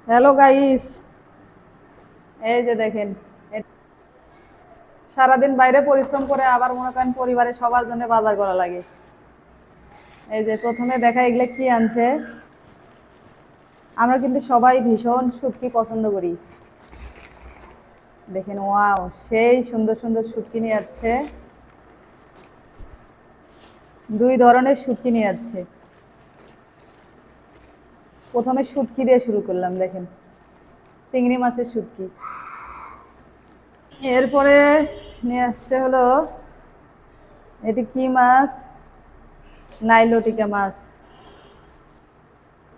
Hello guys, এই যে দেখেন, সারাদিন বাইরে পরিশ্রম করে আবার মনে করেন পরিবারের সবার জন্য বাজার করা লাগে। এই যে প্রথমে দেখা এগুলো কি আনছে। আমরা কিন্তু সবাই ভীষণ শুটকি পছন্দ করি। দেখেন, ওয়াও, সেই সুন্দর সুন্দর শুটকি নিয়ে যাচ্ছে। দুই ধরনের শুটকি নিয়ে যাচ্ছে। প্রথমে শুটকি দিয়ে শুরু করলাম, দেখেন, চিংড়ি মাছের শুটকি। এরপরে নিয়ে আসছে হলো, এটি কি মাছ? নাইলোটিকা মাছ।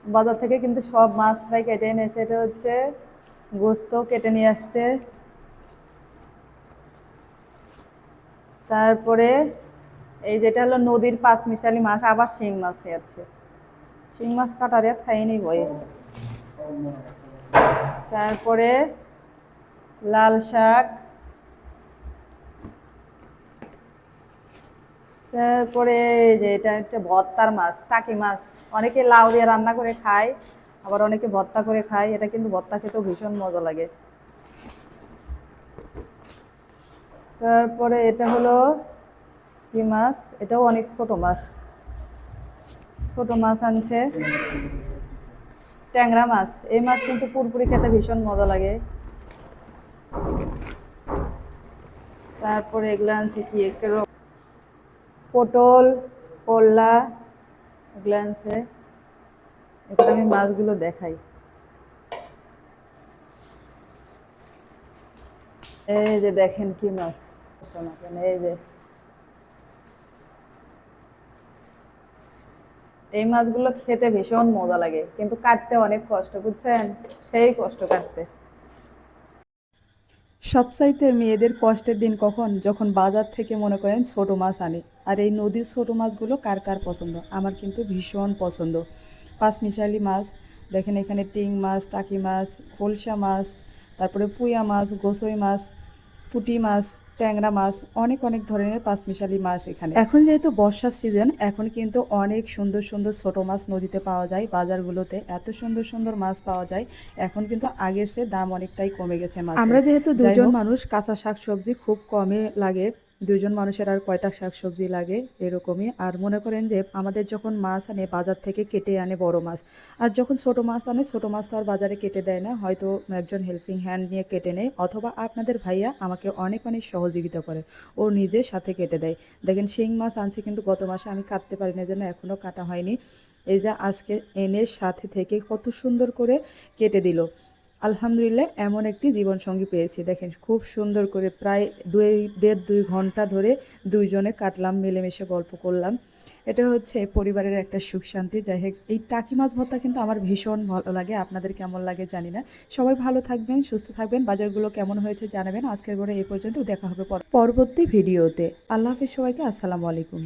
বাজার থেকে কিন্তু সব মাছ প্রায় কেটে এনেছে। এটা হচ্ছে গোস্ত কেটে নিয়ে আসছে। তারপরে এই যেটা হলো নদীর পাঁচমিশালি মাছ, আবার শিং মাছ নিয়ে যাচ্ছে। শিং মাছ কাটারে খাইনি বয়ে। তারপরে লাল শাক। তারপরে এই যে এটা হচ্ছে ভর্তার মাছ, টাকি মাছ। অনেকে লাউ দিয়ে রান্না করে খায়, আবার অনেকে ভর্তা করে খায়। এটা কিন্তু ভর্তা খেতেও ভীষণ মজা লাগে। তারপরে এটা হলো কি মাছ? এটাও অনেক ছোট মাছ। ছোট মাছ আনছে, ট্যাংরা মাছ। এই মাছ কিন্তু পুরপুরি খেতে ভীষণ মজা লাগে। তারপরে এগুলো আনছে কি একটা পটল, করলা, এগুলো আনছে। এখানে আমি মাছগুলো দেখাই। এই যে দেখেন কি মাছ। এই যে এই মাছগুলো খেতে ভীষণ মজা লাগে, কিন্তু কাটতে অনেক কষ্ট, বুঝছেন? সেই কষ্ট কাটতে। সবচাইতে মেয়েদের কষ্টের দিন কখন? যখন বাজার থেকে মনে করেন ছোট মাছ আনে। আর এই নদীর ছোট মাছগুলো কার কার পছন্দ? আমার কিন্তু ভীষণ পছন্দ। পাঁচমিশালি মাছ, দেখেন এখানে টিং মাছ, টাকি মাছ, খোলসা মাছ, তারপরে পুঁয়া মাছ, গোসই মাছ, পুঁটি মাছ, ট্যাংরা মাছ, অনেক অনেক ধরনের পাঁচমিশালি মাছ এখানে। এখন যেহেতু বর্ষার সিজন, এখন কিন্তু অনেক সুন্দর সুন্দর ছোট মাছ নদীতে পাওয়া যায়। বাজারগুলোতে এত সুন্দর সুন্দর মাছ পাওয়া যায়। এখন কিন্তু আগের চেয়ে দাম অনেকটাই কমে গেছে মাছের। আমরা যেহেতু দুজন মানুষ, কাঁচা শাকসবজি খুব কমই লাগে। দুজন মানুষের আর কয়টা শাকসবজি লাগে, এরকমই। আর মনে করেন যে আমাদের যখন মাছ আনে বাজার থেকে কেটে আনে বড় মাছ, আর যখন ছোট মাছ আনে ছোট মাছ তো আর বাজারে কেটে দেয় না, হয়তো একজন হেল্পিং হ্যান্ড নিয়ে কেটে নেয়, অথবা আপনাদের ভাইয়া আমাকে অনেক অনেক সহযোগিতা করে, ও নিজে সাথে কেটে দেয়। দেখেন শিং মাছ আনছে, কিন্তু গত মাসে আমি কাটতে পারি না, জন্য এখনও কাটা হয়নি। এই যে আজকে এনে সাথে থেকে কত সুন্দর করে কেটে দিল। আলহামদুলিল্লাহ, এমন একটি জীবনসঙ্গী পেয়েছি। দেখেন খুব সুন্দর করে প্রায় 1.5-2 ঘন্টা ধরে দুইজনে কাটলাম, মিলেমিশে গল্প করলাম। এটা হচ্ছে পরিবারের একটা সুখ শান্তি। যাই হোক, এই টাকি মাছ ভর্তা কিন্তু আমার ভীষণ ভালো লাগে। আপনাদের কেমন লাগে জানি না। সবাই ভালো থাকবেন, সুস্থ থাকবেন। বাজারগুলো কেমন হয়েছে জানাবেন। আজকের পরে এই পর্যন্ত, দেখা হবে পরবর্তী ভিডিওতে। আল্লাহ হাফিজ সবাইকে। আসসালামু আলাইকুম।